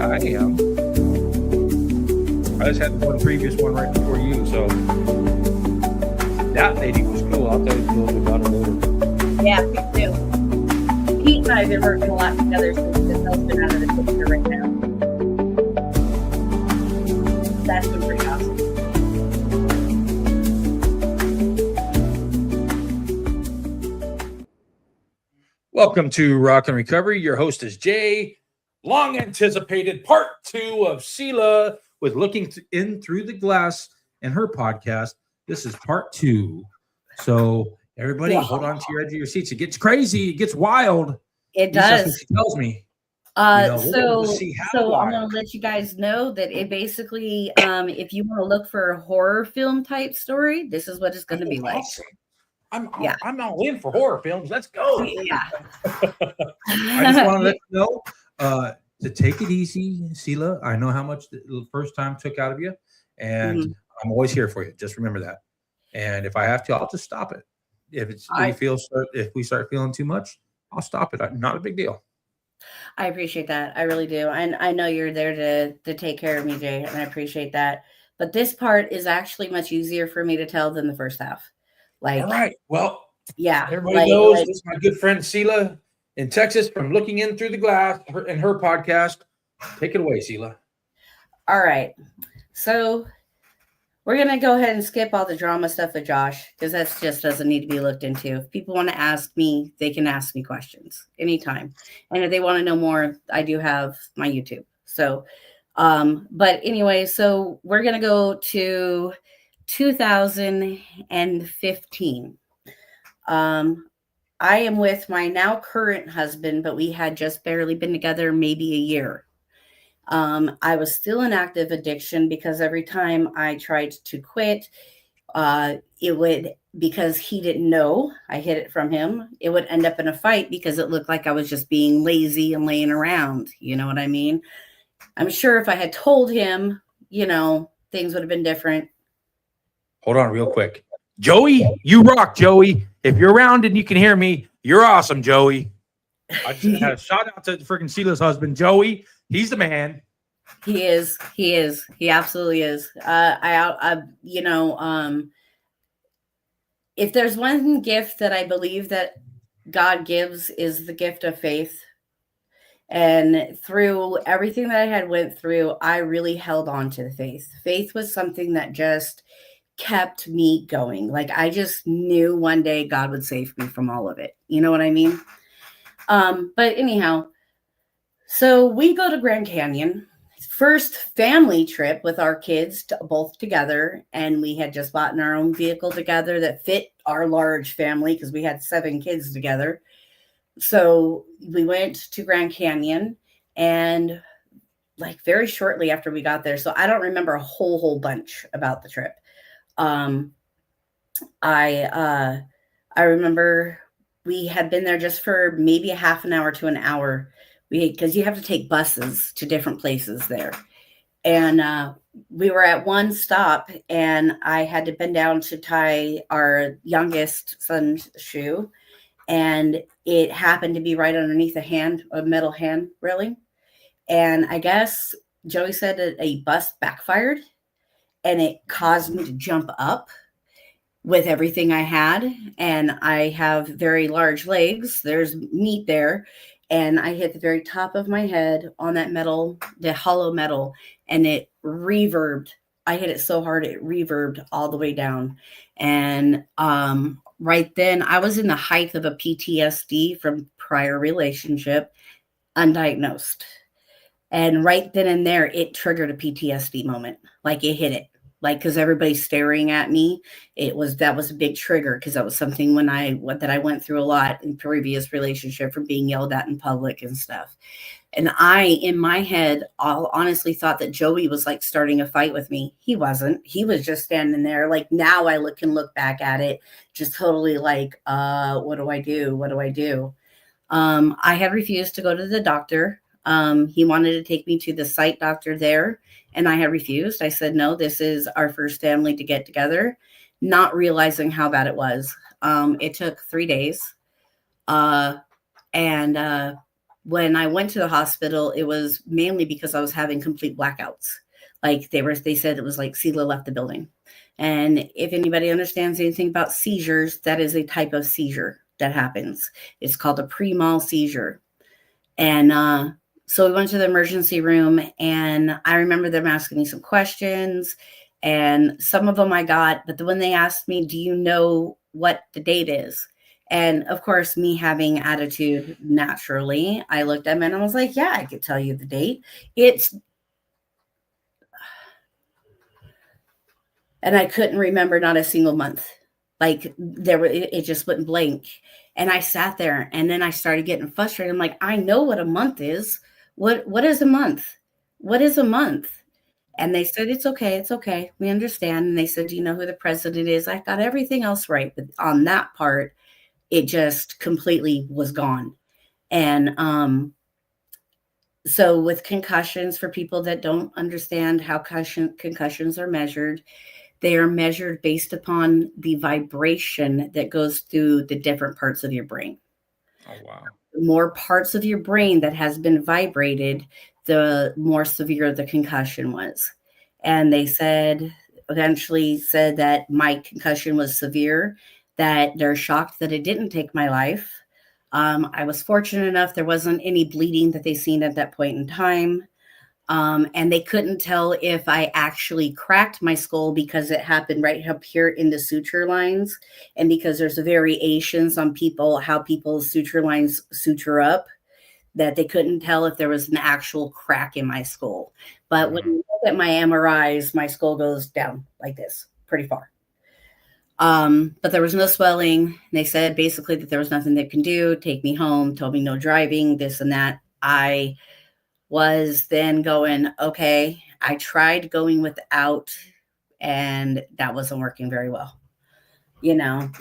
I am. I just had one previous one right before you, so that lady was cool. I'll tell you a little bit about her later. Yeah, me too. Pete and I have been working a lot together since his husband out of the picture right now. That's been pretty awesome. Welcome to Rock and Recovery. Your host is Jay. Long anticipated part 2 of SELA with Looking In Through the Glass and her podcast. This is part 2. So everybody hold on to your edge of your seats. It gets crazy. It gets wild. It does. That's what she tells me. So I'm going to let you guys know that it basically, if you want to look for a horror film type story, this is what it's going to be like. I'm all in for horror films. Let's go. Yeah. I just want to let you know to take it easy, SELA. I know how much the first time took out of you, and I'm always here for you. Just remember that. And if I have to, I'll just stop it. If we start feeling too much, I'll stop it. Not a big deal. I appreciate that. I really do. And I know you're there to take care of me, Jay, and I appreciate that. But this part is actually much easier for me to tell than the first half. All right. Well, yeah. Everybody knows this is my good friend SELA in Texas from Looking In Through the Glass and her podcast. Take it away, SELA. All right. So we're going to go ahead and skip all the drama stuff with Josh because that just doesn't need to be looked into. If people want to ask me, they can ask me questions anytime. And if they want to know more, I do have my YouTube. So, but anyway, so we're going to go to 2015. I am with my now current husband, but we had just barely been together maybe a year. I was still in active addiction because every time I tried to quit, because he didn't know I hid it from him, it would end up in a fight because it looked like I was just being lazy and laying around. You know what I mean? I'm sure if I had told him, things would have been different. Hold on real quick. Joey, you rock, Joey. If you're around and you can hear me, you're awesome, Joey. I just had a shout out to freaking SELA's husband, Joey. He's the man. He is. He absolutely is. If there's one gift that I believe that God gives is the gift of faith. And through everything that I had went through, I really held on to the faith. Faith was something that just kept me going. Like I just knew one day God would save me from all of it. You know what I mean? But anyhow, so we go to Grand Canyon, first family trip with our kids both together. And we had just bought our own vehicle together that fit our large family because we had 7 kids together. So we went to Grand Canyon and very shortly after we got there. So I don't remember a whole bunch about the trip. I remember we had been there just for maybe a half an hour to an hour. Because you have to take buses to different places there. And we were at one stop and I had to bend down to tie our youngest son's shoe. And it happened to be right underneath a metal hand railing. And I guess Joey said that a bus backfired and it caused me to jump up with everything I had. And I have very large legs. There's meat there. And I hit the very top of my head on that metal, the hollow metal, and it reverbed. I hit it so hard, it reverbed all the way down. And right then, I was in the height of a PTSD from prior relationship, undiagnosed. And right then and there, it triggered a PTSD moment. Like it hit it. Because everybody's staring at me, that was a big trigger because that was something that I went through a lot in previous relationship from being yelled at in public and stuff. And I, in my head, honestly thought that Joey was starting a fight with me. He wasn't. He was just standing there. Now I can look back at it, just totally what do I do? What do I do? I had refused to go to the doctor. He wanted to take me to the site doctor there. And I had refused. I said, no, this is our first family to get together, not realizing how bad it was. It took 3 days. And when I went to the hospital, it was mainly because I was having complete blackouts. Like they said it was like SELA left the building. And if anybody understands anything about seizures, that is a type of seizure that happens. It's called a pre-mal seizure. And so we went to the emergency room, and I remember them asking me some questions, and some of them I got, but when they asked me, do you know what the date is? And of course, me having attitude naturally, I looked at them and I was like, yeah, I could tell you the date. And I couldn't remember not a single month. Like it just went blank. And I sat there, and then I started getting frustrated. I'm like, I know what a month is. What is a month? What is a month? And they said, it's okay. We understand. And they said, do you know who the president is? I got everything else right. But on that part, it just completely was gone. And so with concussions, for people that don't understand how concussions are measured, they are measured based upon the vibration that goes through the different parts of your brain. Oh, wow. The more parts of your brain that has been vibrated, the more severe the concussion was. And they eventually said that my concussion was severe, that they're shocked that it didn't take my life. I was fortunate enough, there wasn't any bleeding that they seen at that point in time. And they couldn't tell if I actually cracked my skull because it happened right up here in the suture lines. And because there's variations on how people's suture lines suture up, that they couldn't tell if there was an actual crack in my skull. But when you look at my MRIs, my skull goes down like this, pretty far. But there was no swelling. They said basically that there was nothing they can do, take me home, told me no driving, this and that. I was then going, okay, I tried going without, and that wasn't working very well. Going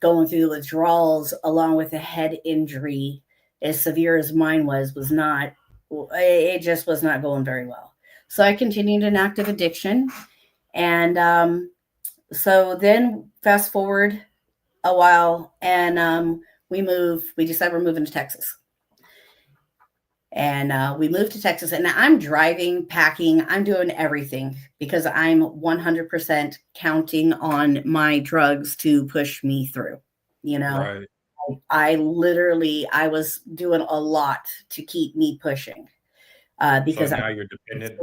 through the withdrawals along with a head injury, as severe as mine was not, it just was not going very well. So I continued an active addiction. And so then fast forward a while, and we decided we're moving to Texas. And we moved to Texas, and I'm driving, packing, I'm doing everything because I'm 100% counting on my drugs to push me through. Right. I was doing a lot to keep me pushing. Because so now you're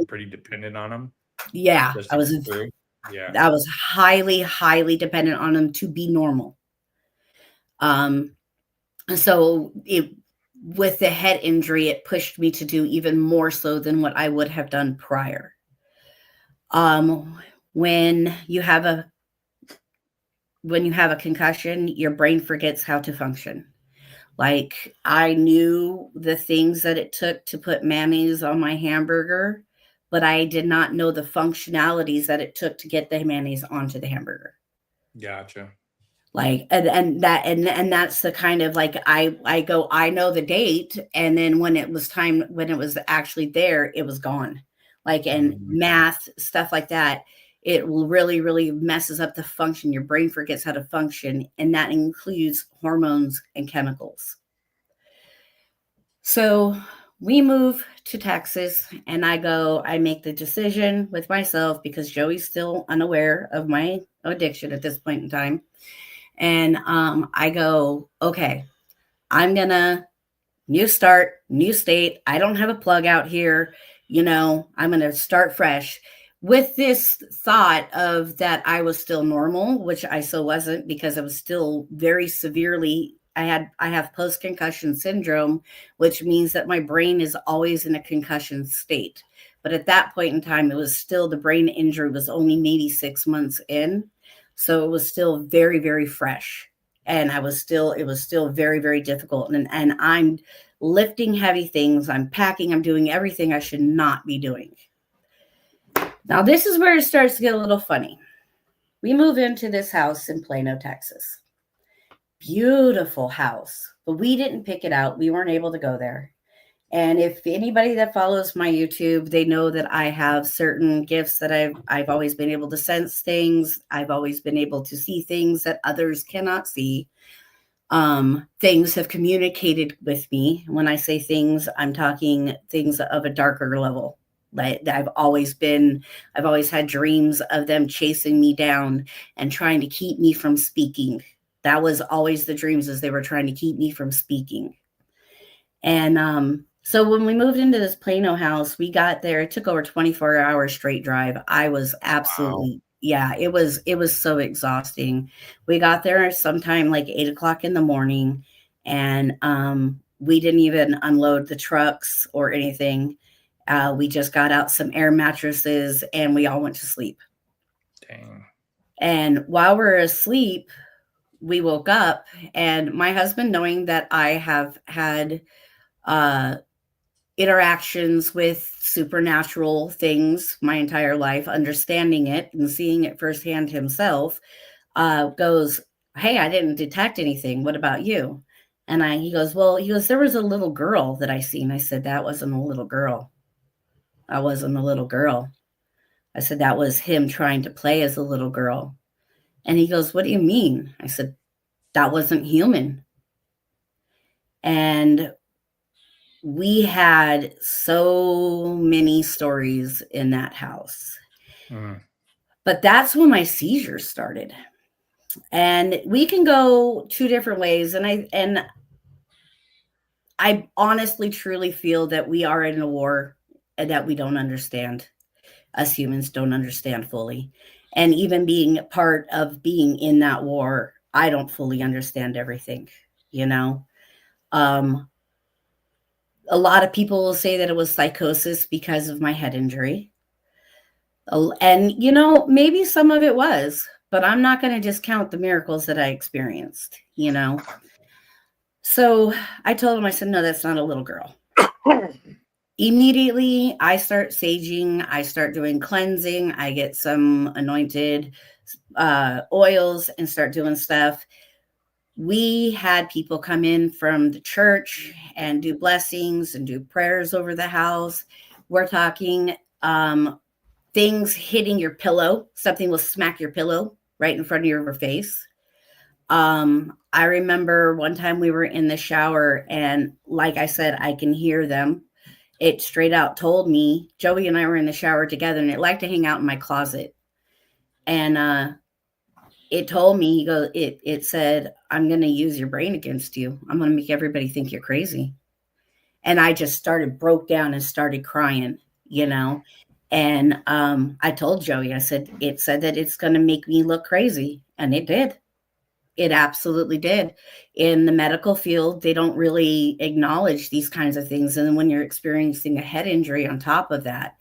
pretty dependent on them. Yeah, I was highly, highly dependent on them to be normal. So with the head injury, it pushed me to do even more so than what I would have done prior. When you have a concussion, your brain forgets how to function. Like, I knew the things that it took to put mayonnaise on my hamburger, but I did not know the functionalities that it took to get the mayonnaise onto the hamburger. Gotcha. Like, and that's the kind of, like, I know the date, and then when it was actually there, it was gone. Like, and math, stuff like that, it really, really messes up the function. Your brain forgets how to function, and that includes hormones and chemicals. So we move to Texas, and I make the decision with myself, because Joey's still unaware of my addiction at this point in time. And I go, okay, I'm gonna new start, new state. I don't have a plug out here. I'm gonna start fresh, with this thought of that I was still normal, which I still wasn't, because I was still very severely. I have post-concussion syndrome, which means that my brain is always in a concussion state. But at that point in time, it was still, the brain injury was only maybe 6 months in. So it was still very, very fresh. And it was still very, very difficult. And I'm lifting heavy things. I'm packing. I'm doing everything I should not be doing. Now, this is where it starts to get a little funny. We move into this house in Plano, Texas. Beautiful house, but we didn't pick it out. We weren't able to go there. And if anybody that follows my YouTube, they know that I have certain gifts that I've always been able to sense things. I've always been able to see things that others cannot see. Things have communicated with me. When I say things, I'm talking things of a darker level. Like I've always had dreams of them chasing me down and trying to keep me from speaking. That was always the dreams, as they were trying to keep me from speaking. And so when we moved into this Plano house, we got there. It took over 24 hours straight drive. I was absolutely, yeah, it was so exhausting. We got there sometime like 8 o'clock in the morning, and we didn't even unload the trucks or anything. We just got out some air mattresses and we all went to sleep. Dang. And while we're asleep, we woke up, and my husband, knowing that I have had interactions with supernatural things my entire life, understanding it and seeing it firsthand himself, goes, "Hey, I didn't detect anything. What about you?" And he goes, there was a little girl that I seen. I said, that wasn't a little girl. I wasn't a little girl. I said, that was him trying to play as a little girl. And he goes, what do you mean? I said, that wasn't human. And we had so many stories in that house. But that's when my seizures started. And we can go two different ways. And I honestly, truly feel that we are in a war that we don't understand. Us humans don't understand fully. And even being part of being in that war, I don't fully understand everything, you know? A lot of people will say that it was psychosis because of my head injury. And, you know, maybe some of it was, but I'm not going to discount the miracles that I experienced, you know? So I told him, I said, no, that's not a little girl. Immediately, I start saging. I start doing cleansing. I get some anointed oils and start doing stuff. We had people come in from the church and do blessings and do prayers over the house. We're talking things hitting your pillow. Something will smack your pillow right in front of your face. I remember one time we were in the shower, and like I said, I can hear them. It straight out told me, Joey and I were in the shower together, and it liked to hang out in my closet. And it told me, it said, I'm going to use your brain against you. I'm going to make everybody think you're crazy. And I just broke down and started crying, you know. And I told Joey, I said, it said that it's going to make me look crazy. And it did. It absolutely did. In the medical field, they don't really acknowledge these kinds of things. And then when you're experiencing a head injury on top of that,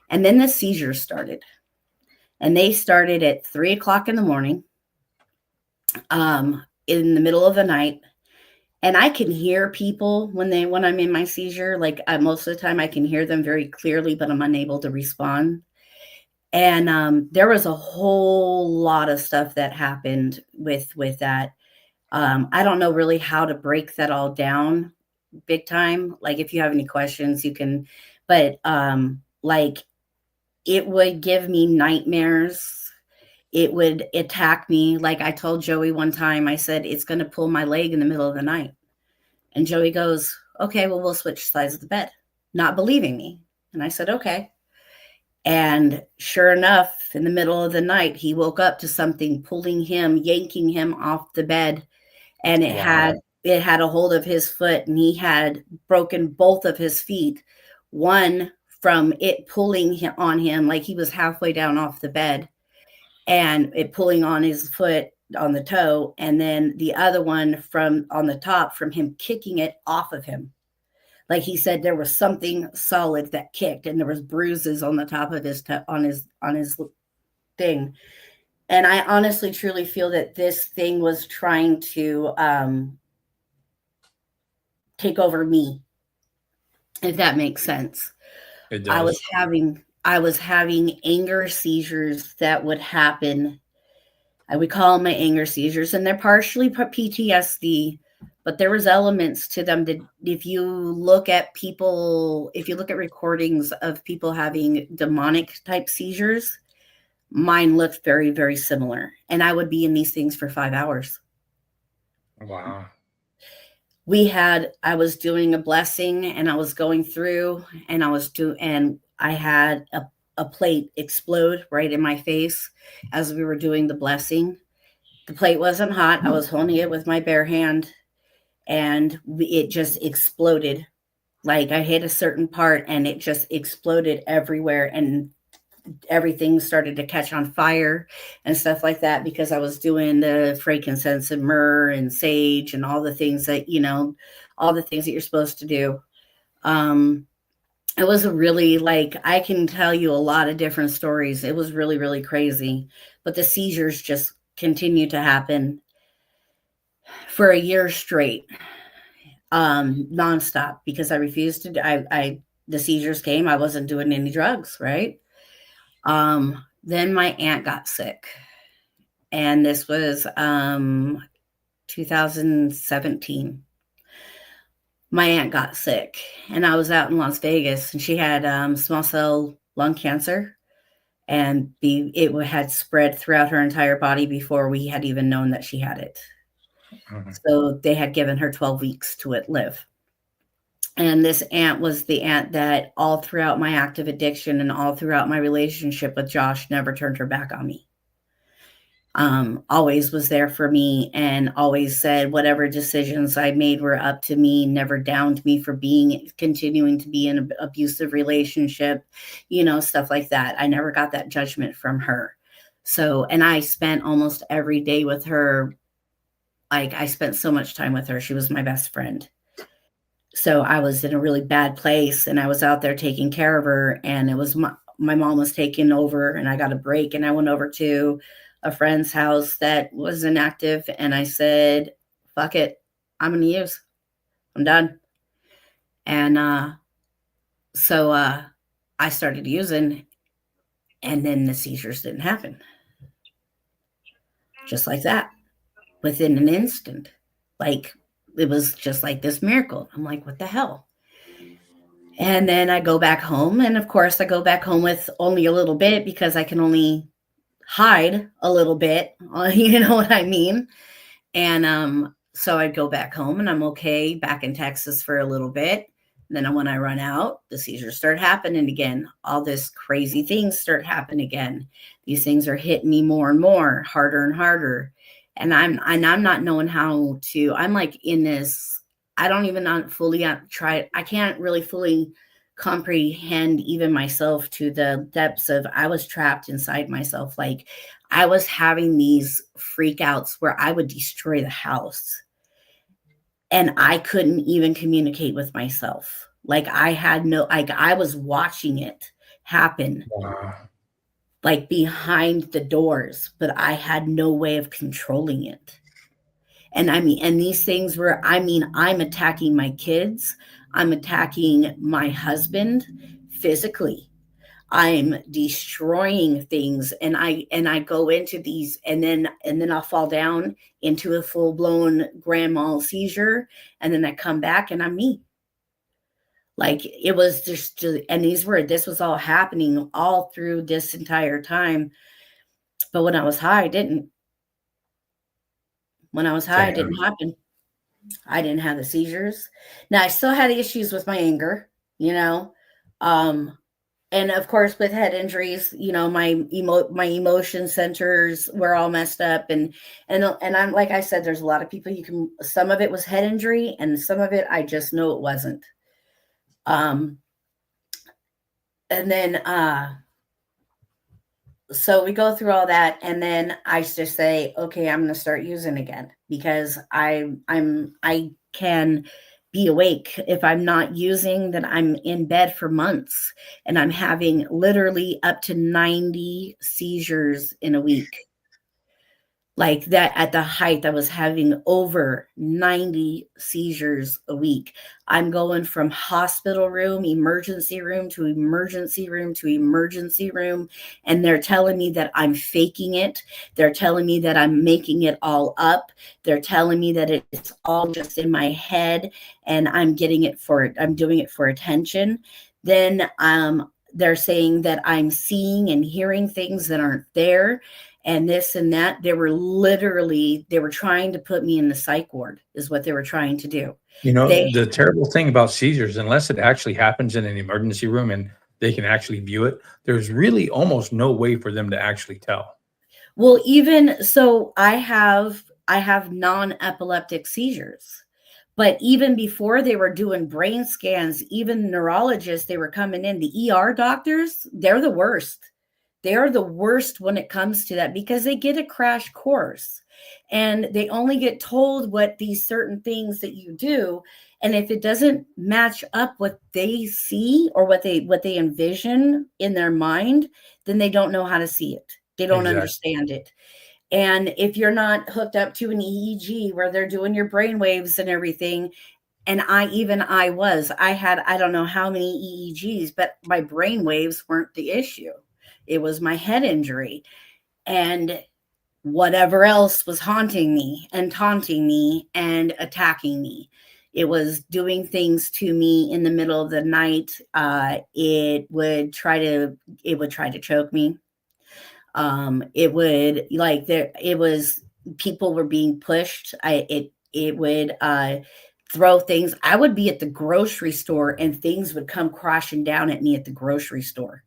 and then the seizures started. And they started at 3 o'clock in the morning, in the middle of the night. And I can hear people when I'm in my seizure. Like most of the time I can hear them very clearly, but I'm unable to respond. And there was a whole lot of stuff that happened with that. I don't know really how to break that all down big time. Like if you have any questions, you can, but like it would give me nightmares. It would attack me. Like I told Joey one time, I said, it's going to pull my leg in the middle of the night. And Joey goes, okay, well, we'll switch sides of the bed, not believing me. And I said, okay. And sure enough, in the middle of the night, he woke up to something pulling him, yanking him off the bed. And it had a hold of his foot, and he had broken both of his feet. One from it pulling on him, like he was halfway down off the bed, and it pulling on his foot on the toe. And then the other one from on the top from him kicking it off of him. Like he said, there was something solid that kicked, and there was bruises on the top of his on his thing. And I honestly, truly feel that this thing was trying to take over me, if that makes sense. It does. I was having anger seizures that would happen. I would call them my anger seizures, and they're partially PTSD. But there was elements to them that if you look at recordings of people having demonic type seizures, mine looked very, very similar. And I would be in these things for 5 hours. Wow. I was doing a blessing, and I was going through, and I had a plate explode right in my face as we were doing the blessing. The plate wasn't hot. I was holding it with my bare hand, and it just exploded. Like, I hit a certain part and it just exploded everywhere, and everything started to catch on fire and stuff like that, because I was doing the frankincense and myrrh and sage and all the things that, all the things that you're supposed to do. It was a really, like, I can tell you a lot of different stories. It was really, really crazy. But the seizures just continued to happen for a year straight, nonstop, because I refused to. The seizures came. I wasn't doing any drugs, right? Then my aunt got sick, and this was 2017. My aunt got sick, and I was out in Las Vegas, and she had small cell lung cancer, and it had spread throughout her entire body before we had even known that she had it. Mm-hmm. So they had given her 12 weeks to live. And this aunt was the aunt that all throughout my active addiction and all throughout my relationship with Josh never turned her back on me. Always was there for me, and always said whatever decisions I made were up to me, never downed me for continuing to be in an abusive relationship, stuff like that. I never got that judgment from her. So, and I spent almost every day with her. Like, I spent so much time with her. She was my best friend. So I was in a really bad place, and I was out there taking care of her, and it was my mom was taking over, and I got a break, and I went over to a friend's house that was inactive, and I said, fuck it, I'm going to use. I'm done. And so I started using, and then the seizures didn't happen. Just like that, within an instant. Like, it was just like this miracle. I'm like, what the hell? And then I go back home, and of course I go back home with only a little bit, because I can only hide a little bit, you know what I mean? And so I'd go back home, and I'm okay back in Texas for a little bit. And then when I run out, the seizures start happening again. All this crazy things start happening again. These things are hitting me more and more, harder and harder. And I'm not knowing how to. I'm like in this. I don't even not fully try. I can't really fully comprehend even myself to the depths of. I was trapped inside myself. Like, I was having these freakouts where I would destroy the house, and I couldn't even communicate with myself. Like, I was watching it happen. Wow. Like, behind the doors, but I had no way of controlling it. And and these things were, I'm attacking my kids. I'm attacking my husband physically. I'm destroying things, and I go into these, and then I'll fall down into a full-blown grand mal seizure, and then I come back and I'm me. Like, it was just, and this was all happening all through this entire time. But when I was high, it didn't. When I was high, it didn't happen. I didn't have the seizures. Now, I still had issues with my anger, and of course, with head injuries, my emotion centers were all messed up, and I'm, like I said, there's a lot of people some of it was head injury, and some of it I just know it wasn't. And then so we go through all that, and then I just say, okay, I'm going to start using again, because I can be awake. If I'm not using, then I'm in bed for months, and I'm having literally up to 90 seizures in a week. Like that, at the height, I was having over 90 seizures a week. I'm going from hospital room, emergency room to emergency room to emergency room. And they're telling me that I'm faking it. They're telling me that I'm making it all up. They're telling me that it's all just in my head, and I'm doing it for attention. Then they're saying that I'm seeing and hearing things that aren't there. and this and that. They were trying to put me in the psych ward is what they were trying to do. The terrible thing about seizures, unless it actually happens in an emergency room and they can actually view it, there's really almost no way for them to actually tell. Well, even so, I have non-epileptic seizures. But even before they were doing brain scans, even neurologists, they were coming in, the ER doctors, they're the worst. They are the worst when it comes to that because they get a crash course and they only get told what these certain things that you do. And if it doesn't match up what they see or what they envision in their mind, then they don't know how to see it. They don't understand it. And if you're not hooked up to an EEG where they're doing your brain waves and everything, and I had, I don't know how many EEGs, but my brain waves weren't the issue. It was my head injury and whatever else was haunting me and taunting me and attacking me. It was doing things to me in the middle of the night. It would try to choke me. People were being pushed. It would throw things. I would be at the grocery store and things would come crashing down at me at the grocery store.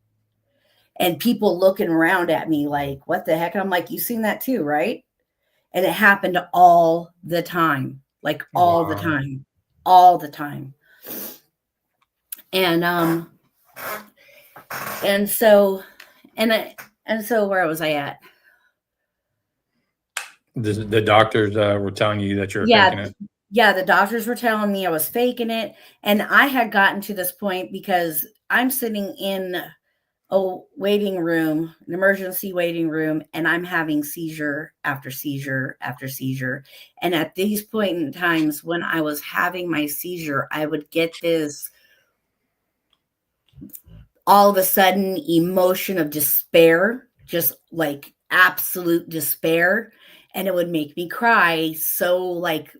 And people looking around at me like, what the heck? And I'm like, you seen that too, right? And it happened all the time, like all the time, all the time. And so where was I at? The doctors were telling you that you're faking it. Yeah, the doctors were telling me I was faking it. And I had gotten to this point because I'm sitting in a waiting room, an emergency waiting room, and I'm having seizure after seizure after seizure. And at these point in times when I was having my seizure, I would get this all of a sudden emotion of despair, just like absolute despair. And it would make me cry. So like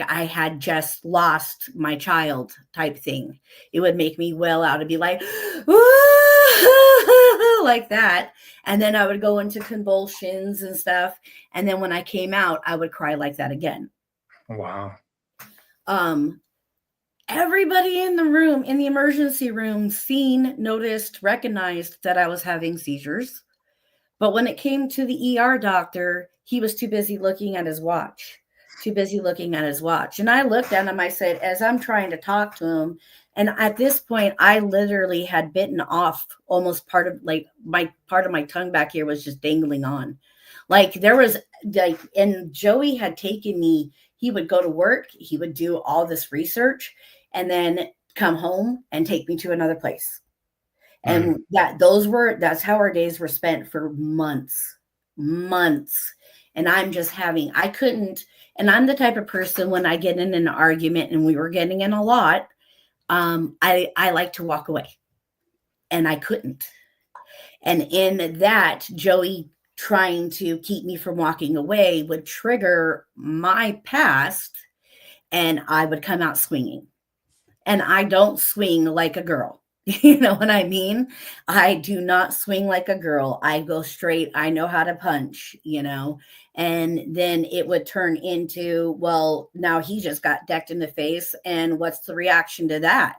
I had just lost my child type thing. It would make me wail out and be like, like that. And then I would go into convulsions and stuff. And then when I came out, I would cry like that again. Wow. Everybody in the room, in the emergency room, noticed, recognized that I was having seizures. But when it came to the ER doctor, he was too busy looking at his watch. And I looked at him, I said, as I'm trying to talk to him, and at this point, I literally had bitten off almost part of my tongue back here was just dangling on. And Joey had taken me, he would go to work, he would do all this research, and then come home and take me to another place. And that's how our days were spent for months. And I'm just and I'm the type of person when I get in an argument, and we were getting in a lot, I like to walk away, and I couldn't. And in that, Joey trying to keep me from walking away would trigger my past, and I would come out swinging. And I don't swing like a girl. You know what I mean? I do not swing like a girl. I go straight. I know how to punch, and then it would turn into, well, now he just got decked in the face. And what's the reaction to that?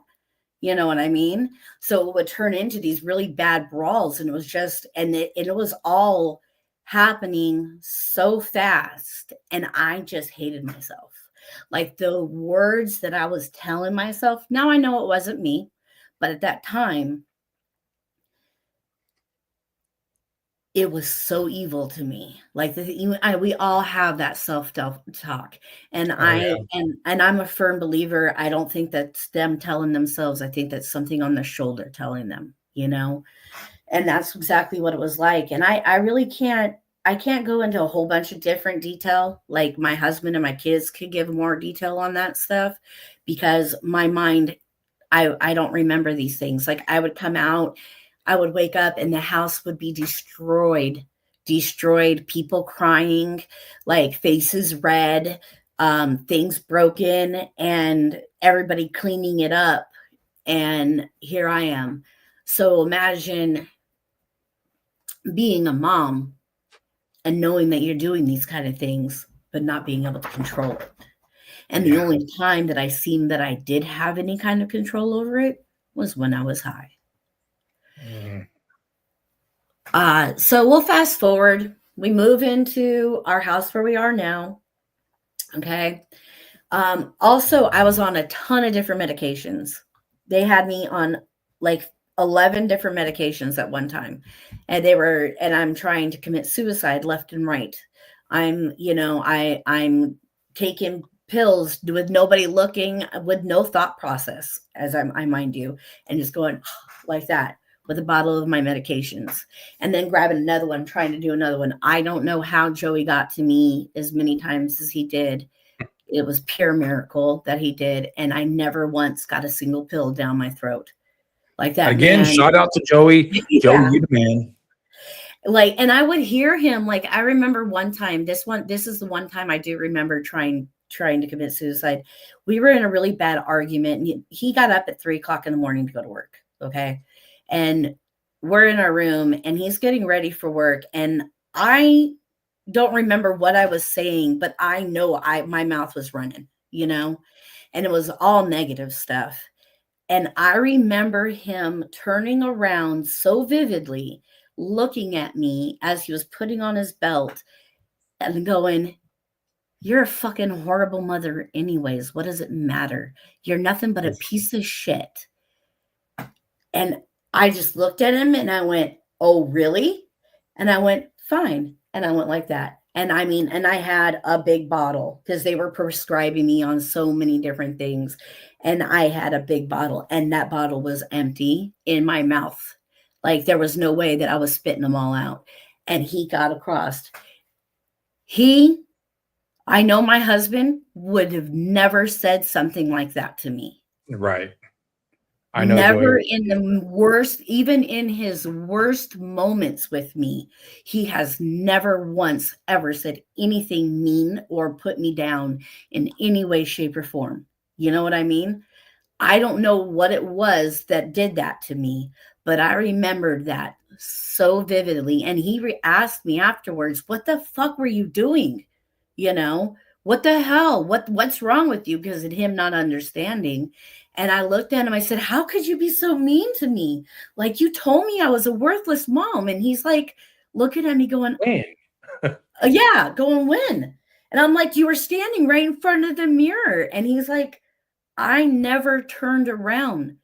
You know what I mean? So it would turn into these really bad brawls. And it was just, and it was all happening so fast. And I just hated myself. Like the words that I was telling myself, now I know it wasn't me, but at that time, it was so evil to me. Like we all have that self-talk, and I'm a firm believer. I don't think that's them telling themselves. I think that's something on their shoulder telling them, and that's exactly what it was like. And I really can't. I can't go into a whole bunch of different detail. Like my husband and my kids could give more detail on that stuff because my mind, I don't remember these things. Like I would come out, I would wake up and the house would be destroyed, people crying, like faces red, things broken, and everybody cleaning it up. And here I am. So imagine being a mom and knowing that you're doing these kind of things, but not being able to control it. And the Yeah. only time that I seemed that I did have any kind of control over it was when I was high. So we'll fast forward. We move into our house where we are now. Okay. Also, I was on a ton of different medications. They had me on like 11 different medications at one time. And I'm trying to commit suicide left and right. I'm taking pills with nobody looking, with no thought process, I mind you, and just going like that with a bottle of my medications, and then grabbing another one, trying to do another one. I don't know how Joey got to me as many times as he did. It was pure miracle that he did, and I never once got a single pill down my throat. Like that Again, man. shout out to Joey. Yeah. Joey, you the man. Like, and I would hear him. Like, I remember one time, this is the one time I do remember trying to commit suicide. We were in a really bad argument, and he got up at 3:00 in the morning to go to work. Okay. And we're in our room, and he's getting ready for work. And I don't remember what I was saying, but I know my mouth was running, and it was all negative stuff. And I remember him turning around so vividly, looking at me as he was putting on his belt and going, "You're a fucking horrible mother anyways. What does it matter? You're nothing but a piece of shit." And I just looked at him and I went, "Oh, really?" And I went, "Fine." And I went like that. And I had a big bottle because they were prescribing me on so many different things. And I had a big bottle, and that bottle was empty in my mouth. Like, there was no way that I was spitting them all out. And he got across. I know my husband would have never said something like that to me. Right. I know. Never in the worst, even in his worst moments with me, he has never once ever said anything mean or put me down in any way, shape, or form. You know what I mean? I don't know what it was that did that to me, but I remembered that so vividly. And he asked me afterwards, "What the fuck were you doing? What the hell? What's wrong with you?" Because of him not understanding. And I looked at him, I said, "How could you be so mean to me? Like, you told me I was a worthless mom." And he's like looking at me going, "Yeah, going when?" And I'm like, "You were standing right in front of the mirror." And he's like, "I never turned around."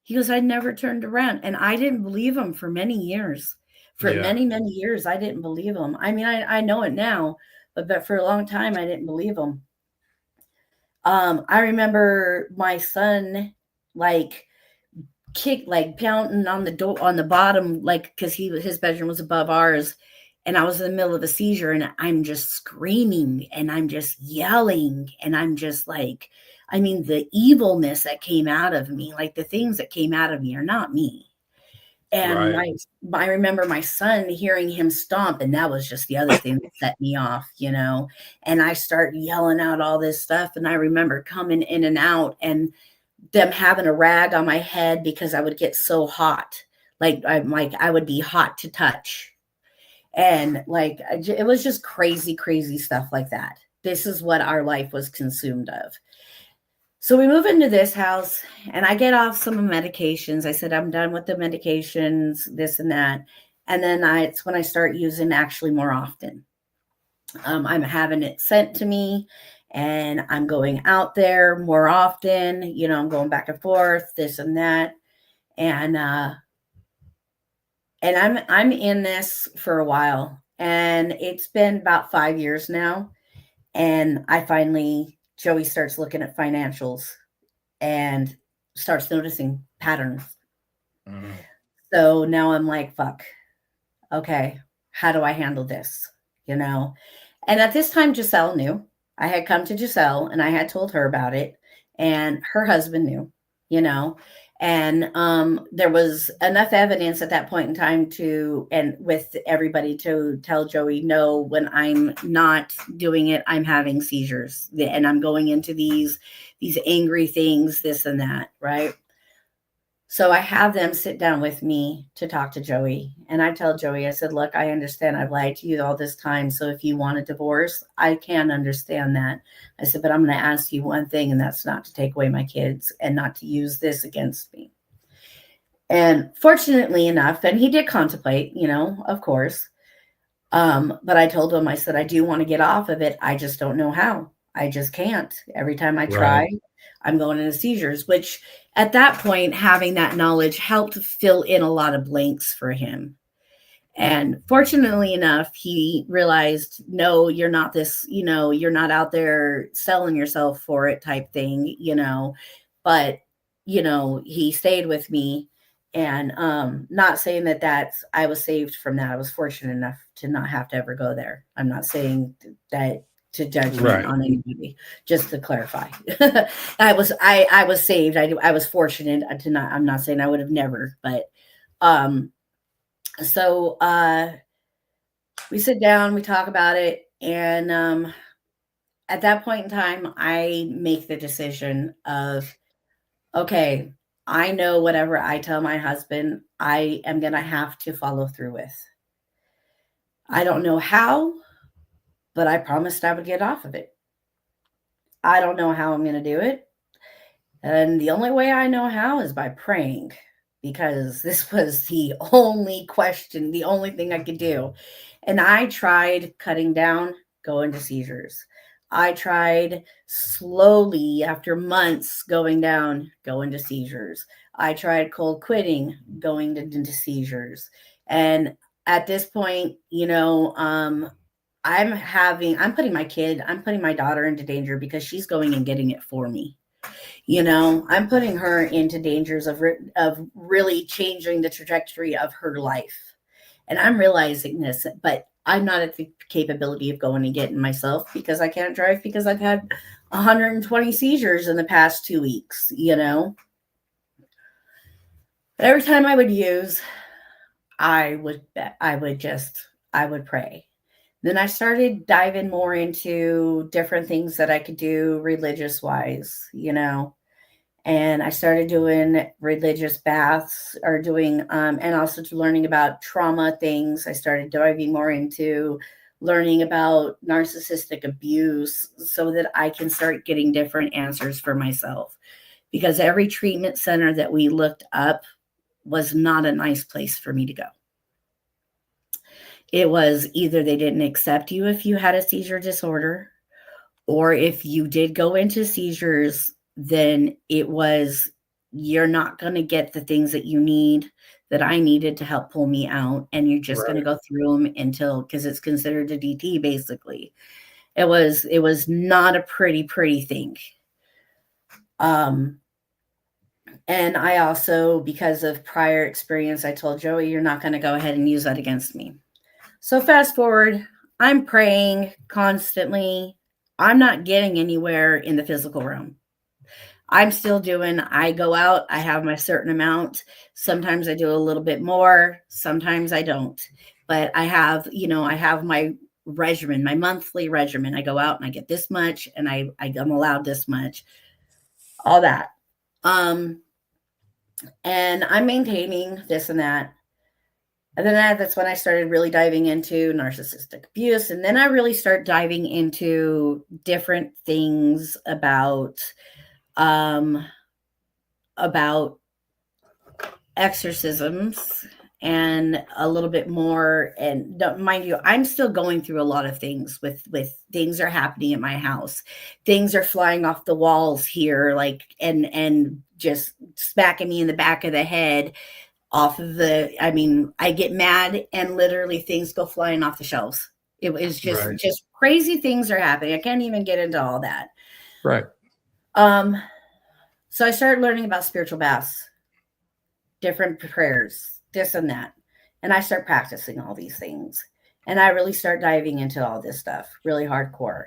He goes, "I never turned around." And I didn't believe him for many years. For many, many years, I didn't believe him. I mean, I know it now, but for a long time, I didn't believe him. I remember my son, like, pounding on the door, on the bottom, like, because his bedroom was above ours, and I was in the middle of a seizure, and I'm just screaming, and I'm just yelling, and I'm just like, the evilness that came out of me, like the things that came out of me are not me. And I remember my son hearing him stomp, and that was just the other thing that set me off, and I start yelling out all this stuff. And I remember coming in and out and them having a rag on my head because I would get so hot. I would be hot to touch. And it was just crazy, crazy stuff like that. This is what our life was consumed of. So we move into this house, and I get off some medications. I said, "I'm done with the medications, this and that." And then it's when I start using actually more often. I'm having it sent to me, and I'm going out there more often. I'm going back and forth, this and that. And I'm in this for a while, and it's been about 5 years now. And Joey starts looking at financials and starts noticing patterns. Mm-hmm. So now I'm like, fuck, okay, how do I handle this? And at this time, Giselle knew. I had come to Giselle and I had told her about it, and her husband knew, and there was enough evidence at that point in time and with everybody to tell Joey, "No, when I'm not doing it, I'm having seizures, and I'm going into these angry things, this and that," right? So I have them sit down with me to talk to Joey. And I tell Joey, I said, look, I understand I've lied to you all this time. So if you want a divorce, I can understand that. I said, but I'm going to ask you one thing, and that's not to take away my kids and not to use this against me. And fortunately enough, and he did contemplate, of course. But I told him, I said, I do want to get off of it. I just don't know how. I just can't. Every time I try, Right. I'm going into seizures, which at that point, having that knowledge helped fill in a lot of blanks for him. And fortunately enough, he realized, no, you're not this, you're not out there selling yourself for it type thing, but, he stayed with me. And not saying that I was saved from that. I was fortunate enough to not have to ever go there. I'm not saying that to judgment Right. on anybody, just to clarify. I was saved. I was fortunate to not, I'm not saying I would have never, but so we sit down, we talk about it, and at that point in time, I make the decision of, okay, I know whatever I tell my husband, I am going to have to follow through with. I don't know how, but I promised I would get off of it. I don't know how I'm going to do it. And the only way I know how is by praying, because this was the only question, the only thing I could do. And I tried cutting down, go into seizures. I tried slowly, after months, going down, go into seizures. I tried cold quitting, going into seizures. And at this point, I'm putting my daughter into danger because she's going and getting it for me. I'm putting her into dangers of really changing the trajectory of her life. And I'm realizing this, but I'm not at the capability of going and getting myself, because I can't drive, because I've had 120 seizures in the past 2 weeks, But every time I would use, I would pray. Then I started diving more into different things that I could do religious wise, and I started doing religious baths, or doing, and also to learning about trauma things. I started diving more into learning about narcissistic abuse so that I can start getting different answers for myself. Because every treatment center that we looked up was not a nice place for me to go. It was either they didn't accept you if you had a seizure disorder, or if you did go into seizures, then it was, you're not going to get the things that you need, that I needed to help pull me out. And you're just going to Right. go through them until, because it's considered a DT basically. It was not a pretty thing. And I also, because of prior experience, I told Joey, you're not going to go ahead and use that against me. So fast forward, I'm praying constantly. I'm not getting anywhere in the physical realm. I'm still doing, I go out, I have my certain amount. Sometimes I do a little bit more, sometimes I don't. But I have my regimen, my monthly regimen. I go out and I get this much, and I'm allowed this much, all that. And I'm maintaining this and that. And then that's when I started really diving into narcissistic abuse. And then I really start diving into different things about exorcisms, and a little bit more. And don't mind you, I'm still going through a lot of things with things are happening at my house. Things are flying off the walls here, like, and just smacking me in the back of the head off of I get mad and literally things go flying off the shelves. It was Right. just crazy things are happening. I can't even get into all that. Right. So I started learning about spiritual baths, different prayers, this and that. And I start practicing all these things. And I really start diving into all this stuff really hardcore.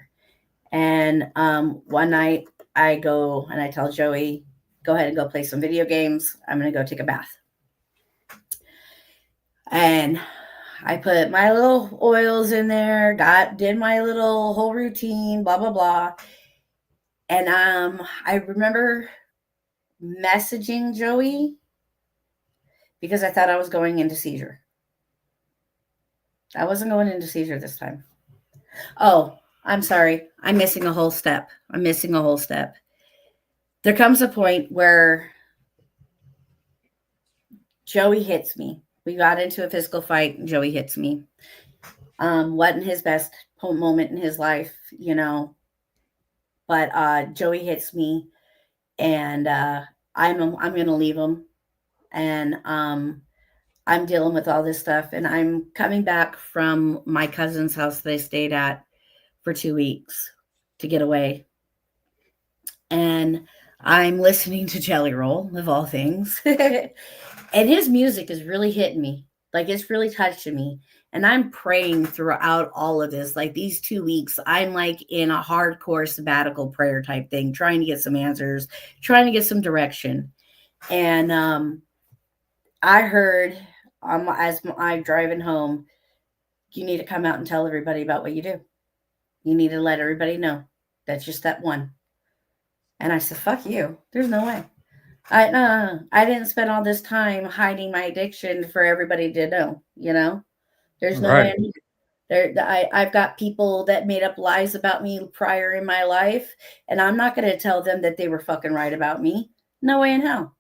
And one night I go and I tell Joey, go ahead and go play some video games. I'm going to go take a bath. And I put my little oils in there, did my little whole routine, blah, blah, blah. And I remember messaging Joey because I thought I was going into seizure. I wasn't going into seizure this time. Oh, I'm sorry. I'm missing a whole step. There comes a point where Joey hits me. We got into a physical fight and Joey hits me. Wasn't his best moment in his life, you know, but Joey hits me, and I'm going to leave him, and I'm dealing with all this stuff, and I'm coming back from my cousin's house that I stayed at for 2 weeks to get away. And I'm listening to Jelly Roll, of all things. And his music is really hitting me. Like, it's really touching me. And I'm praying throughout all of this. Like, these 2 weeks, I'm like in a hardcore sabbatical prayer type thing, trying to get some answers, trying to get some direction. And I heard, as I'm driving home, you need to come out and tell everybody about what you do. You need to let everybody know. That's your step one. And I said, fuck you. There's no way. I didn't spend all this time hiding my addiction for everybody to know, you know? There's no way. I've got people that made up lies about me prior in my life, and I'm not going to tell them that they were fucking right about me. No way in hell.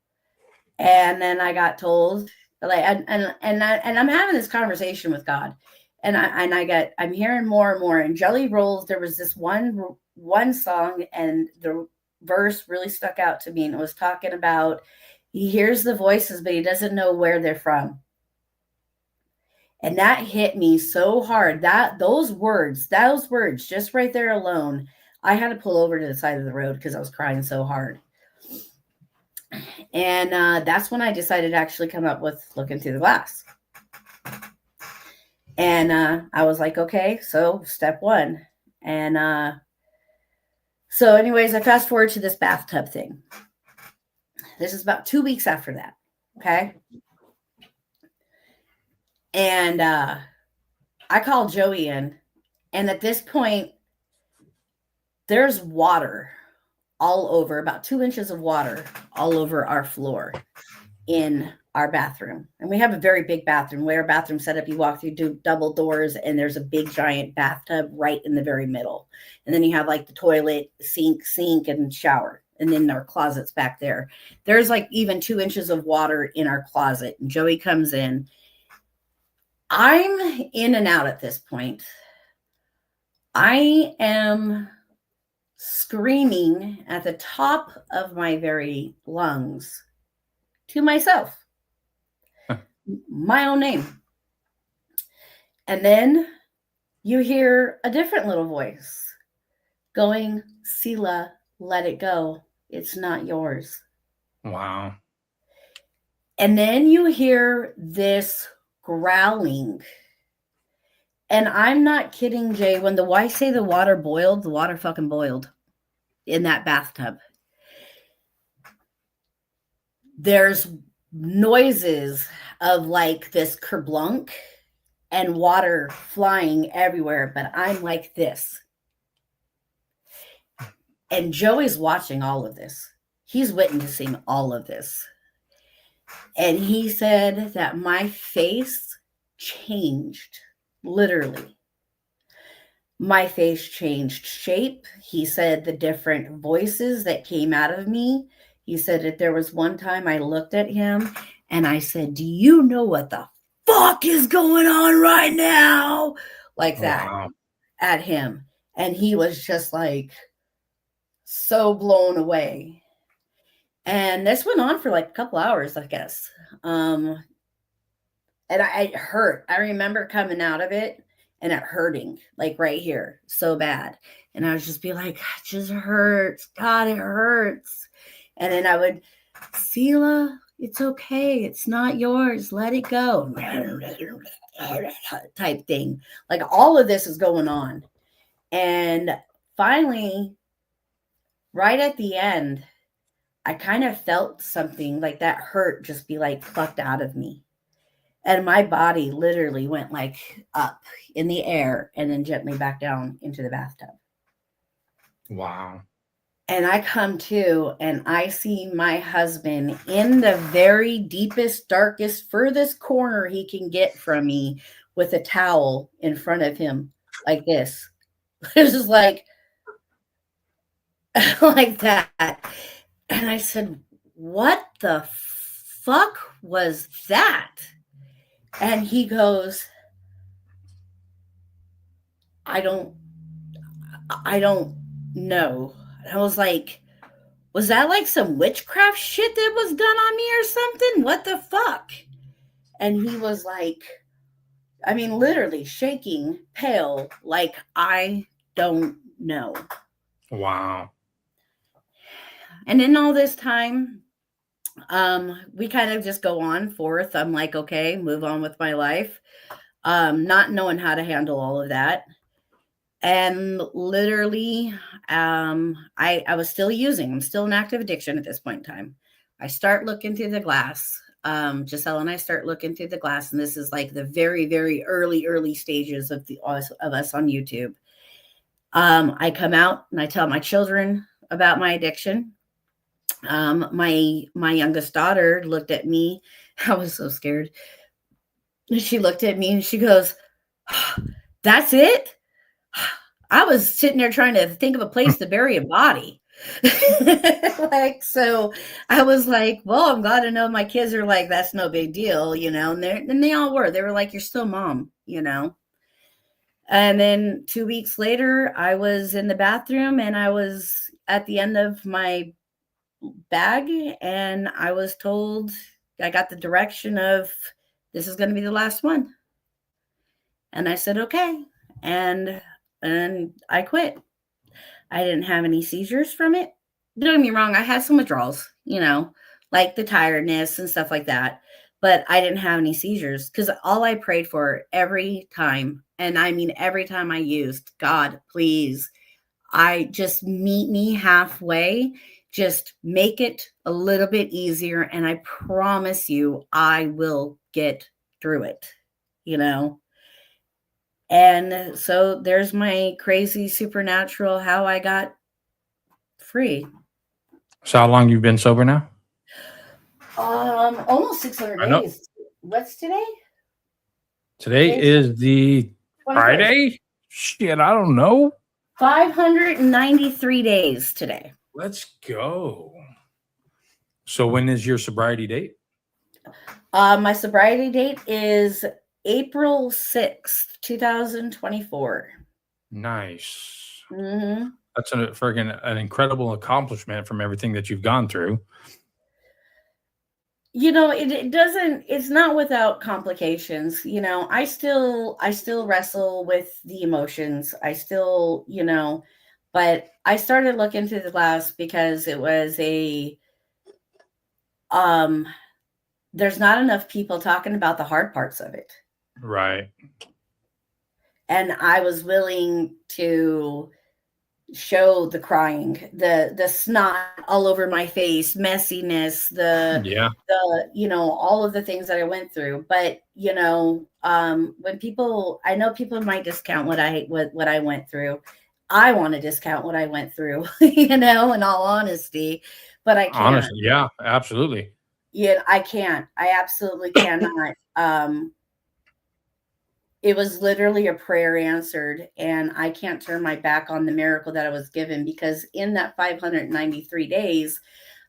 And then I got told, like, and I'm having this conversation with God, and I'm hearing more and more. And Jelly Rolls, there was this one song, and the verse really stuck out to me, and it was talking about he hears the voices, but he doesn't know where they're from. And that hit me so hard. Those words just right there alone, I had to pull over to the side of the road because I was crying so hard. And that's when I decided to actually come up with Looking Through the Glass. And I was like, okay, so step one. And so anyways, I fast forward to this bathtub thing. This is about 2 weeks after that. Okay. And I called Joey in. And at this point, there's water all over, about 2 inches of water all over our floor in our bathroom. And we have a very big bathroom. Where our bathroom set up, you walk through double doors, and there's a big giant bathtub right in the very middle. And then you have like the toilet, sink, and shower. And then our closet's back there. There's like even 2 inches of water in our closet. And Joey comes in. I'm in and out at this point. I am screaming at the top of my very lungs to myself, my own name. And then you hear a different little voice going, SELA, let it go. It's not yours. Wow. And then you hear this growling. And I'm not kidding, Jay. When I say the water boiled, the water fucking boiled in that bathtub. There's noises of like this kerblunk and water flying everywhere, but I'm like this. And Joey's watching all of this. He's witnessing all of this. And he said that my face changed, literally. My face changed shape. He said the different voices that came out of me. He said that there was one time I looked at him and I said, do you know what the fuck is going on right now? Like that at him. And he was just like so blown away. And this went on for like a couple hours, I guess. And it hurt. I remember coming out of it and it hurting like right here so bad. And I would just be like, it just hurts. God, it hurts. And then I would, SELA, it's okay. It's not yours. Let it go. Type thing. Like all of this is going on. And finally, right at the end, I kind of felt something like that hurt just be like plucked out of me. And my body literally went like up in the air and then gently back down into the bathtub. Wow. And I come to and I see my husband in the very deepest, darkest, furthest corner he can get from me with a towel in front of him like this. It's just like that. And I said, "What the fuck was that?" And he goes, I don't know. And I was like, was that like some witchcraft shit that was done on me or something? What the fuck? And he was like, I mean, literally shaking, pale, like, I don't know. Wow. And in all this time, we kind of just go on forth. I'm like, okay, move on with my life. Not knowing how to handle all of that. And literally, I was still using, I'm still in active addiction at this point in time. I start looking through the glass. Giselle and I start looking through the glass, and this is like the very, very early stages of us on YouTube. I come out and I tell my children about my addiction. My youngest daughter looked at me. I was so scared. She looked at me and she goes, "That's it?" I was sitting there trying to think of a place to bury a body. So I was like, well, I'm glad to know my kids are like, that's no big deal, and they all were. They were like, you're still mom. And then 2 weeks later, I was in the bathroom and I was at the end of my bag, and I was told, I got the direction of, this is going to be the last one. And I said, okay. And I quit. I didn't have any seizures from it. Don't get me wrong, I had some withdrawals, like the tiredness and stuff like that. But I didn't have any seizures because all I prayed for every time, and I mean every time I used, God, please, I just meet me halfway, just make it a little bit easier, and I promise you I will get through it, And so there's my crazy supernatural how I got free. So how long you've been sober now? Almost 600 days. What's today? Today is the 21st. Friday? Shit, I don't know. 593 days today. Let's go. So when is your sobriety date? My sobriety date is April 6th, 2024. Nice. Mm-hmm. That's an incredible accomplishment from everything that you've gone through. It doesn't, it's not without complications. I still wrestle with the emotions. I still, but I started looking through the glass because it was there's not enough people talking about the hard parts of it. Right. And I was willing to show the crying, the snot all over my face, messiness, all of the things that I went through. But when I know people might discount what I went through. I want to discount what I went through, in all honesty, but I can't. Honestly, yeah, absolutely. Yeah, I can't. I absolutely cannot. It was literally a prayer answered, and I can't turn my back on the miracle that I was given, because in that 593 days,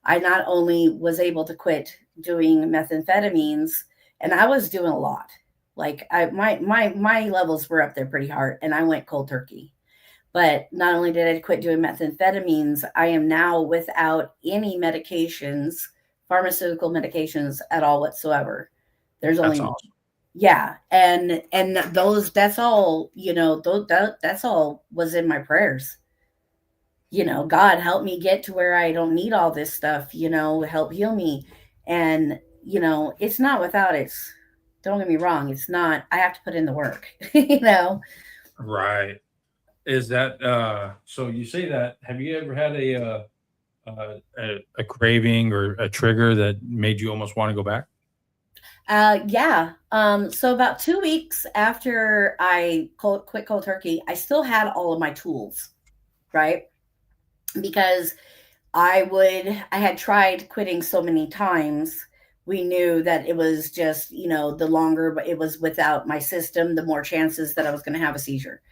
I not only was able to quit doing methamphetamines, and I was doing a lot. Like my levels were up there pretty hard, and I went cold turkey. But not only did I quit doing methamphetamines, I am now without any medications, pharmaceutical medications at all whatsoever. There's only awesome. Yeah, and that's all, that's all was in my prayers. God, help me get to where I don't need all this stuff, help heal me. And it's not without it's, don't get me wrong, it's not, I have to put in the work. Right. Is that so you say that, have you ever had a craving or a trigger that made you almost want to go back? Yeah. So about 2 weeks after I quit cold turkey, I still had all of my tools, right? because I had tried quitting so many times. We knew that it was just, the longer it was without my system, the more chances that I was going to have a seizure.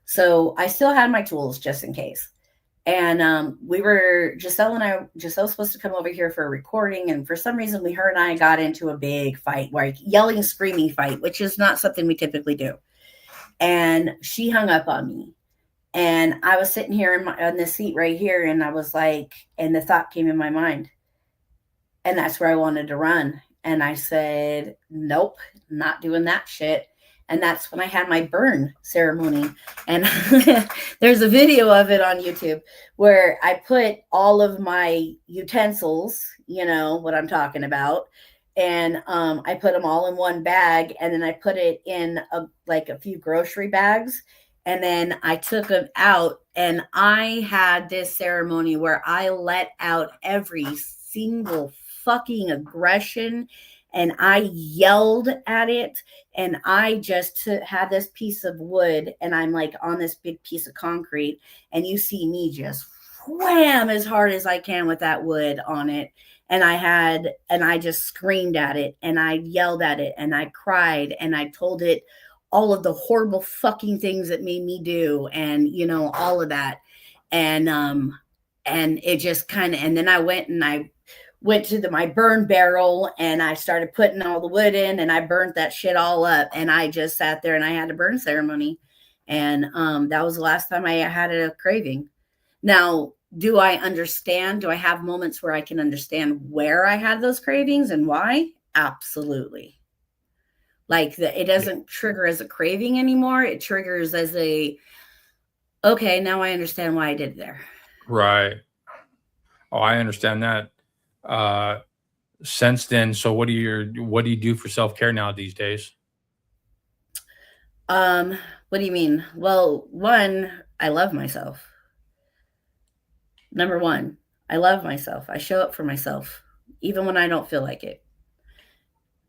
So I still had my tools just in case. And Giselle was supposed to come over here for a recording. And for some reason, her and I got into a big fight, like yelling, screaming fight, which is not something we typically do. And she hung up on me. And I was sitting here on this seat right here. And I was like, and the thought came in my mind. And that's where I wanted to run. And I said, nope, not doing that shit. And that's when I had my burn ceremony. And there's a video of it on YouTube where I put all of my utensils, you know what I'm talking about. And I put them all in one bag, and then I put it in a few grocery bags. And then I took them out, and I had this ceremony where I let out every single fucking aggression, and I yelled at it, and I just had this piece of wood, and I'm like on this big piece of concrete, and you see me just wham as hard as I can with that wood on it. And I just screamed at it, and I yelled at it, and I cried, and I told it all of the horrible fucking things that made me do, and all of that. And it just kind of, and then I went to my burn barrel, and I started putting all the wood in, and I burnt that shit all up. And I just sat there, and I had a burn ceremony. And that was the last time I had a craving. Now, do I understand? Do I have moments where I can understand where I had those cravings and why? Absolutely. Like it doesn't trigger as a craving anymore. It triggers as okay, now I understand why I did it there. Right. Oh, I understand that. Since then, so what do you do for self-care now these days? What do you mean? Well, one, I love myself. Number one, I love myself. I show up for myself, even when I don't feel like it.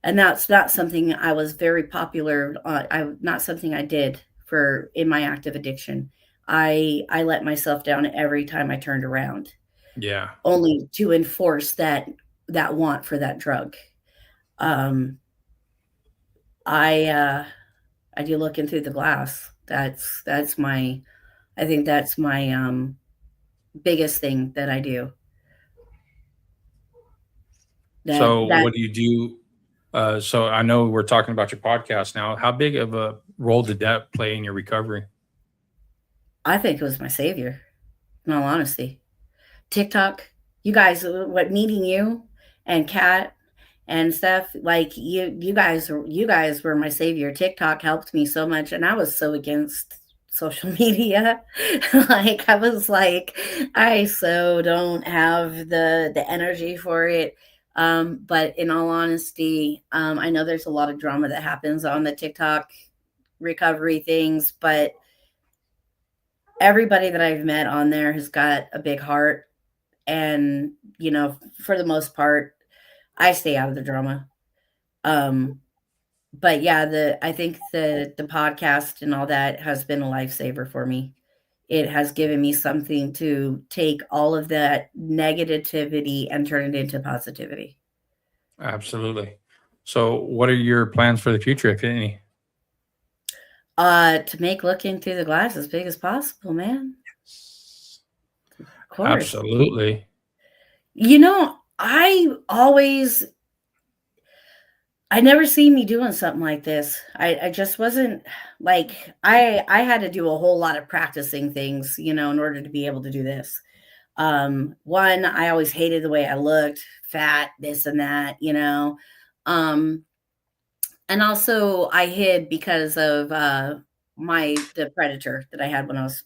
And that's not something I was very popular on. Not something I did in my active addiction. I let myself down every time I turned around. Yeah. Only to enforce that want for that drug. I do looking through the glass. I think that's my biggest thing that I do. What do you do? So I know we're talking about your podcast now. How big of a role did that play in your recovery? I think it was my savior, in all honesty. TikTok, you guys, meeting you and Kat and Steph, like you guys were my savior. TikTok helped me so much, and I was so against social media. Like I was like, I so don't have the energy for it. But in all honesty, I know there's a lot of drama that happens on the TikTok recovery things, but everybody that I've met on there has got a big heart. And, for the most part, I stay out of the drama. But yeah, I think the podcast and all that has been a lifesaver for me. It has given me something to take all of that negativity and turn it into positivity. Absolutely. So what are your plans for the future, if any? To make looking through the glass as big as possible, man. Of course. Absolutely. I never seen me doing something like this. I just wasn't like, I had to do a whole lot of practicing things, in order to be able to do this. One, I always hated the way I looked, fat, this and that, and also I hid because of the predator that I had when I was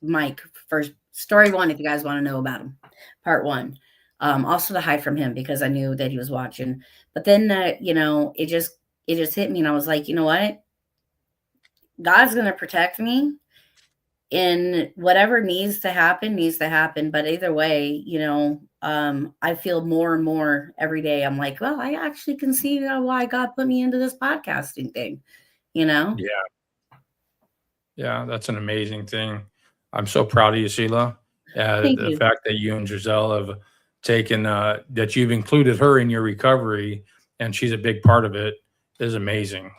Mike. First story one, if you guys want to know about him, part one. Also to hide from him because I knew that he was watching. But then, it just hit me, and I was like, you know what? God's going to protect me, and whatever needs to happen. But either way, I feel more and more every day. I'm like, well, I actually can see why God put me into this podcasting thing, Yeah. Yeah, that's an amazing thing. I'm so proud of you, SELA. Thank The you. fact that you and Giselle have taken that you've included her in your recovery and she's a big part of it is amazing.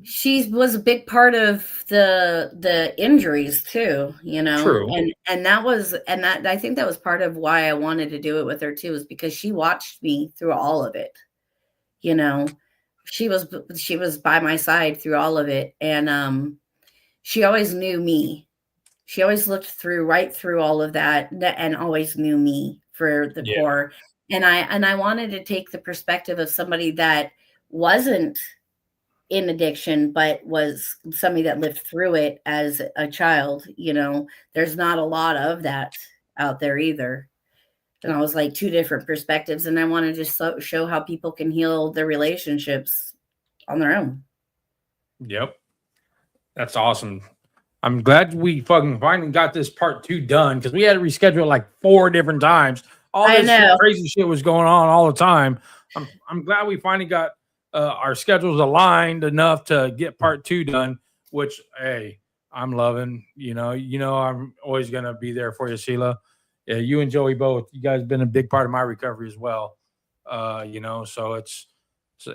She was a big part of the injuries too, True. and that I think that was part of why I wanted to do it with her too, is because she watched me through all of it. You know, she was by my side through all of it, and she always knew me. She always looked right through all of that and always knew me for the Yeah. core. And I wanted to take the perspective of somebody that wasn't in addiction, but was somebody that lived through it as a child. There's not a lot of that out there either. And I was like, two different perspectives. And I want to just show how people can heal their relationships on their own. Yep. That's awesome. I'm glad we fucking finally got this part 2 done because we had to reschedule like 4 different times. All this crazy shit was going on all the time. I'm glad we finally got our schedules aligned enough to get part 2 done, which, hey, I'm loving. I'm always going to be there for you, SELA. Yeah, you and Joey both. You guys have been a big part of my recovery as well. So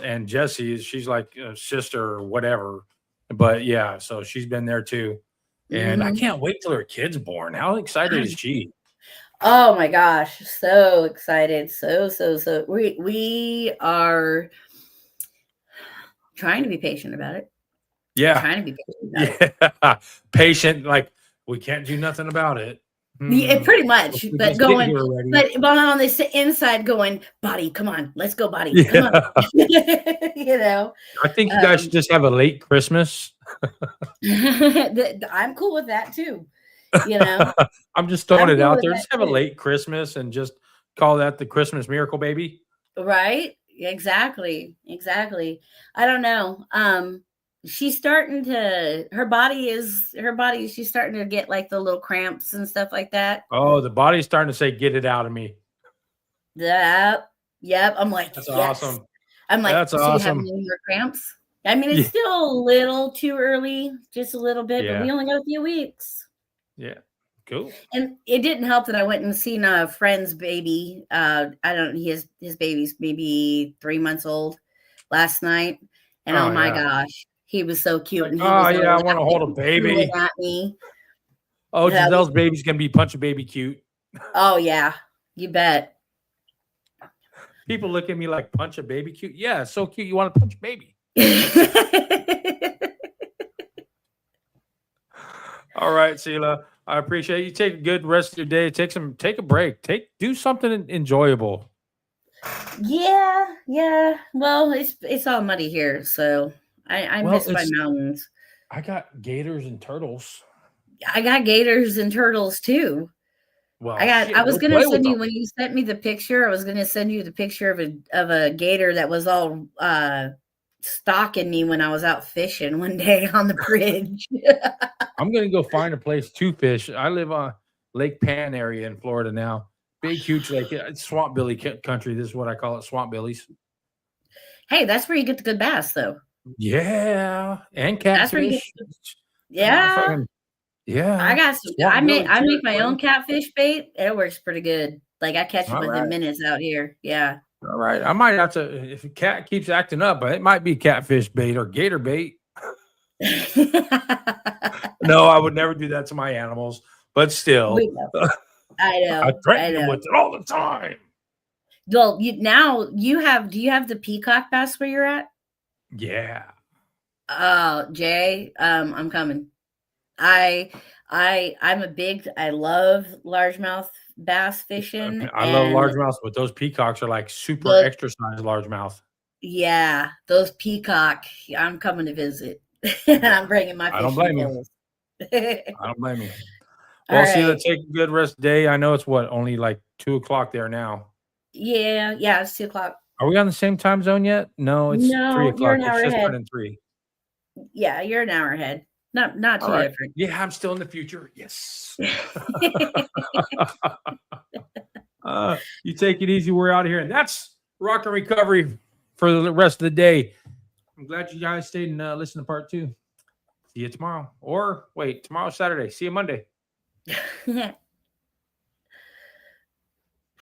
and Jessie, she's like a sister or whatever. But yeah, so she's been there too. And I can't wait till her kid's born. How excited is she? Oh my gosh, so excited. So we are trying to be patient about it. Yeah. Trying to be patient about it. Patient, like we can't do nothing about it. Yeah, pretty much. But going, but on this inside going, body, come on, let's go, body. Come on. I think you guys should just have a late Christmas. I'm cool with that too. I'm just throwing it out there. Just have a late Christmas and just call that the Christmas miracle baby. Right. Exactly. I don't know. She's starting to, she's starting to get like the little cramps and stuff like that. Oh, the body's starting to say, get it out of me. Yep. I'm like, that's awesome. I'm like, that's so awesome. You have any more cramps? I mean, it's still a little too early, just a little bit, but we only got a few weeks. Yeah. Cool. And it didn't help that I went and seen a friend's baby. His baby's maybe 3 months old last night. And oh my gosh, he was so cute. And he was I want to hold a baby. At me. Oh, Giselle's baby's gonna be punch a baby cute. Oh yeah, you bet. People look at me like punch a baby cute. Yeah, so cute. You want to punch a baby? All right, SELA. I appreciate you. Take a good rest of your day. Take a break. Do something enjoyable. Yeah. Well, it's all muddy here, so I miss my mountains. I got gators and turtles. I got gators and turtles too. Well, I was gonna send you when you sent me the picture. I was gonna send you the picture of a gator that was all stalking me when I was out fishing one day on the bridge. I'm gonna go find a place to fish. I live on Lake Pan area in Florida now. Big, huge lake. It's swamp billy country. This is what I call it, swamp billies. Hey, that's where you get the good bass, though. Yeah, and catfish. Yeah. Yeah, I got some. I make my own catfish bait. It works pretty good. Like I catch it within minutes out here. Yeah. All right, I might have to if a cat keeps acting up, but it might be catfish bait or gator bait. No, I would never do that to my animals, but still, I know. I threaten them with it all the time. Well, do you have the peacock bass where you're at? Yeah. Oh, Jay, I'm coming. I love largemouth bass fishing. I love largemouths, but those peacocks are like super extra size largemouth. Yeah, those peacock. I'm coming to visit. I'm bringing my. I don't blame you. I don't blame you. Well, SELA, take a good rest of the day. I know it's only like 2:00 there now. Yeah, it's 2:00. Are we on the same time zone yet? No, it's 3:00. You're an hour it's just ahead. turning 3. Yeah, you're an hour ahead. Not too different. Yeah, I'm still in the future. Yes. You take it easy. We're out of here. And that's Rock and Recovery for the rest of the day. I'm glad you guys stayed and listened to part 2. See you tomorrow. Or wait, tomorrow's Saturday. See you Monday.